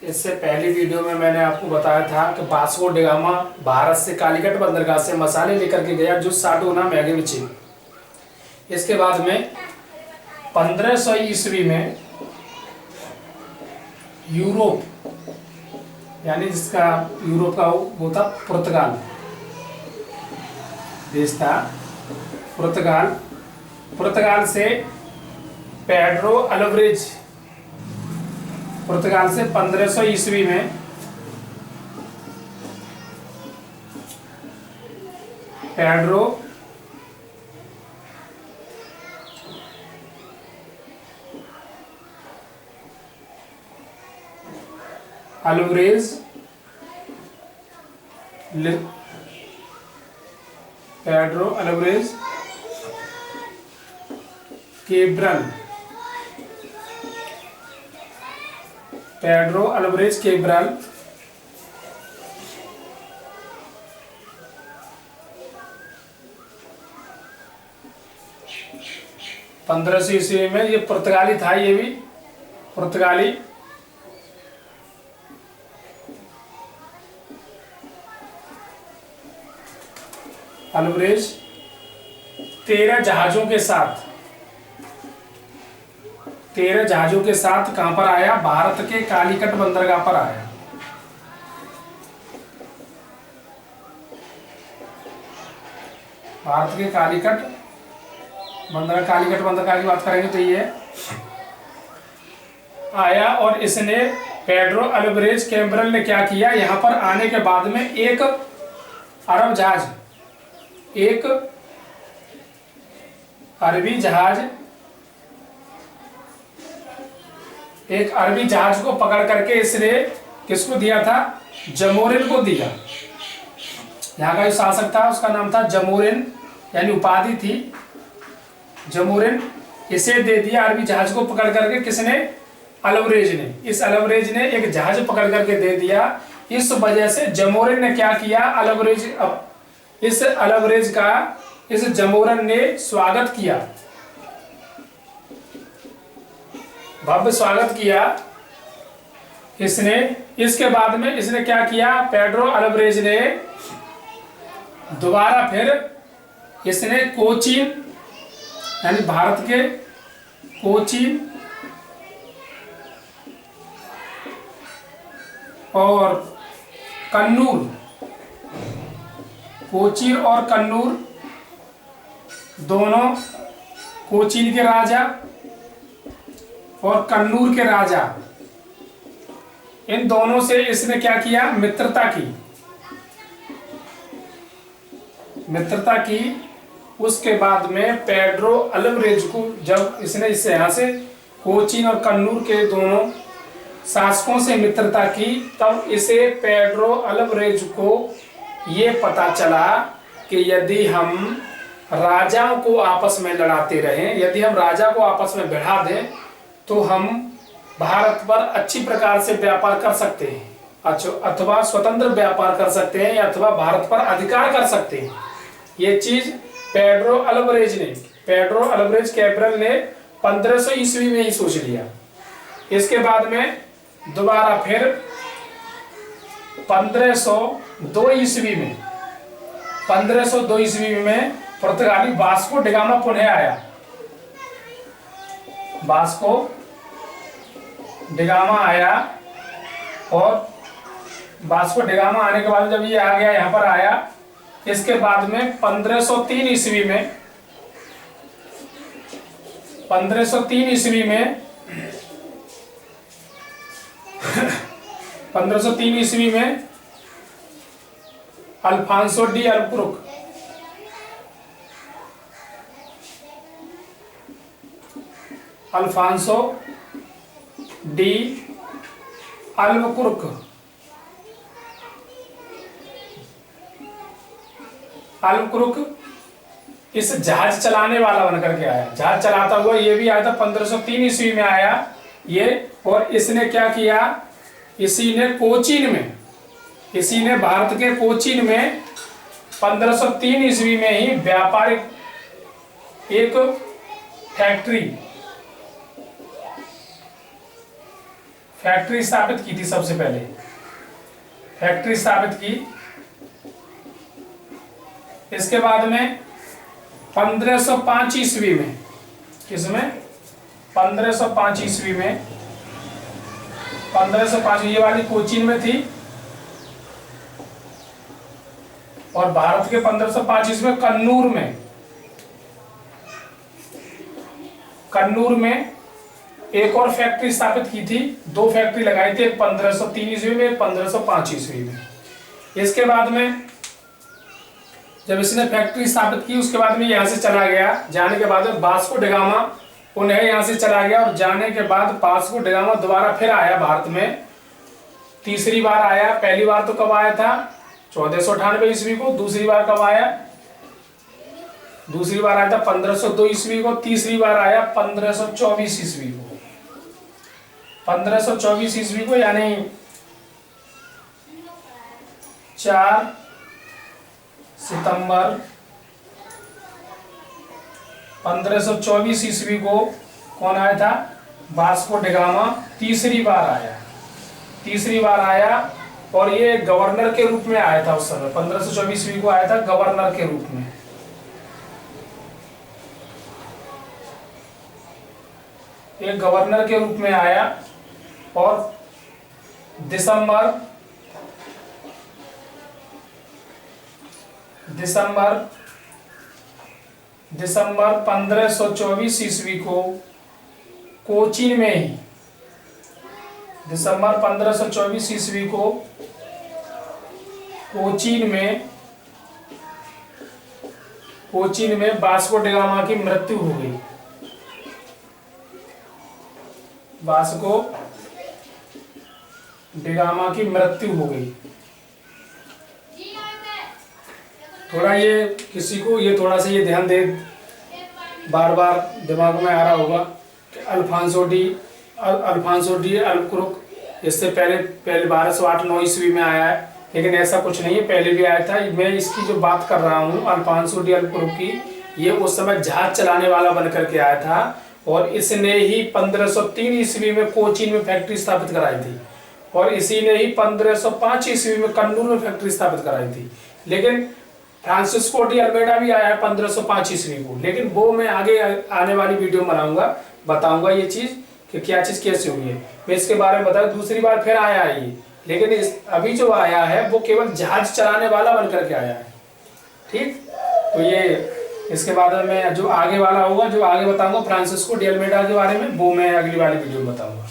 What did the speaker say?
इससे पहली वीडियो में मैंने आपको बताया था कि वास्को डी गामा भारत से कालीकट बंदरगाह से मसाले लेकर के गया जो साडोना मैगेविची। इसके बाद में 1500 ईस्वी में यूरोप, यानी जिसका यूरोप का वो था पुर्तगाल देश था, पुर्तगाल से पेड्रो अल्वारेज, पुर्तगाल से 1500 ईस्वी में पेड्रो अल्वारेज केब्रल 1500 ईस्वी में, ये पुर्तगाली था, ये भी पुर्तगाली अल्वारेज 13 जहाजों के साथ कहां पर आया? भारत के कालीकट बंदरगाह पर आया। भारत के कालीकट बंदरगाह की बात करेंगे तो ये आया। और इसने पेड्रो अल्वारेज केब्रल ने क्या किया, यहां पर आने के बाद में एक अरबी जहाज को पकड़ करके इसने किसको दिया था? जमोरिन को दिया। यहाँ का जो शासक था उसका नाम था जमोरिन, यानी उपाधि थी जमोरिन। इसे दे दिया अरबी जहाज को पकड़ करके, किसने? अल्वारेज ने। इस अल्वारेज ने एक जहाज पकड़ करके दे दिया। इस वजह से जमोरिन ने क्या किया? इस जमोरिन ने स्वागत किया, भव्य स्वागत किया इसने। इसके बाद में इसने क्या किया? पेड्रो अल्वारेज ने दोबारा फिर इसने कोचीन, यानी भारत के कोचीन और कन्नूर, दोनों, कोचीन के राजा और कन्नूर के राजा, इन दोनों से इसने क्या किया? मित्रता की। उसके बाद में पेड्रो अल्वारेज को, जब इसने इससे यहाँ से कोचीन और कन्नूर के दोनों शासकों से मित्रता की, तब इसे पेड्रो अल्वारेज को ये पता चला कि यदि हम राजाओं को आपस में लड़ाते रहें, यदि हम राजा को आपस में भिड़ा दें, तो हम भारत पर अच्छी प्रकार से व्यापार कर सकते हैं, अथवा स्वतंत्र व्यापार कर सकते हैं, अथवा भारत पर अधिकार कर सकते हैं। ये चीज पेड्रो अल्वारेज केब्रल ने 1500 ईस्वी में ही सोच लिया। इसके बाद में दोबारा फिर 1502 ईस्वी में पुर्तगाली वास्को डी गामा पुनः आया। वास्को डी गामा आया, और वास्को डी गामा आने के बाद जब ये आ गया, यहाँ पर आया, इसके बाद में 1503 ईस्वी में अल्फांसो डी अल्बुकुर्क इस जहाज चलाने वाला बनकर के आया। जहाज चलाता हुआ ये भी आया था, 1503 ईस्वी में आया ये। और इसने क्या किया? इसी ने भारत के कोचीन में 1503 ईस्वी में ही व्यापारिक एक फैक्ट्री स्थापित की थी सबसे पहले, फैक्ट्री स्थापित की। इसके बाद में 1505 ईस्वी में, किसमें, 1505 ईस्वी में, 1505 ये वाली कोचीन में थी, और भारत के 1505 ईस्वी में कन्नूर में एक और फैक्ट्री स्थापित की थी। 2 फैक्ट्री लगाई थी, 1503 ईस्वी में, 1505 ईस्वी में। इसके बाद में जब इसने फैक्ट्री स्थापित की, उसके बाद में यहाँ से चला गया। जाने के बाद में वास्को ड गामा पुनः यहाँ से चला गया, और जाने के बाद वास्को ड गामा दोबारा फिर आया भारत में, तीसरी बार आया। पहली बार तो कब आया था, 1498 ईस्वी को। दूसरी बार कब आया, दूसरी बार आया था 1502 ईस्वी को। तीसरी बार आया 1524 ईस्वी को, 1524 ईस्वी को, यानी 4 सितंबर 1524 ईस्वी को कौन आया था, वास्को ड गामा तीसरी बार आया, तीसरी बार आया। और ये गवर्नर के रूप में आया था उस समय, 1524 ईस्वी को आया था गवर्नर के रूप में। एक गवर्नर के रूप में आया, और दिसंबर 1524 ईस्वी को कोचीन में ही, दिसंबर 1524 ईस्वी को कोचीन में वास्को ड गामा की मृत्यु हो गई। वास्को ड गामा की मृत्यु हो गई। थोड़ा ये किसी को ये थोड़ा सा ये ध्यान दे, बार बार दिमाग में आ रहा होगा कि अल्फांसो डी अल्बुकर्क इससे पहले 1208-9 ईस्वी में आया है, लेकिन ऐसा कुछ नहीं है, पहले भी आया था। मैं इसकी जो बात कर रहा हूँ अल्फांसो डी अल्बुकर्क की, ये उस समय जहाज चलाने वाला बनकर के आया था, और इसने ही 1503 ईस्वी में कोचीन में फैक्ट्री स्थापित कराई थी, और इसी ने ही 1505 ईस्वी में कन्नूर में फैक्ट्री स्थापित कराई थी। लेकिन फ्रांसिस्को डी अल्मेडा भी आया है 1505 ईस्वी को, लेकिन वो मैं आगे आने वाली वीडियो बनाऊंगा, बताऊंगा ये चीज कि क्या चीज कैसे हुई है, मैं इसके बारे में बताऊँ। दूसरी बार फिर आया है ये, लेकिन अभी जो आया है वो केवल जहाज चलाने वाला बनकर के आया है। ठीक, तो ये इसके बाद में जो आगे वाला होगा, जो आगे बताऊंगा फ्रांसिस्को डी अल्मेडा के बारे में, वो मैं अगली वाली वीडियो में बताऊंगा।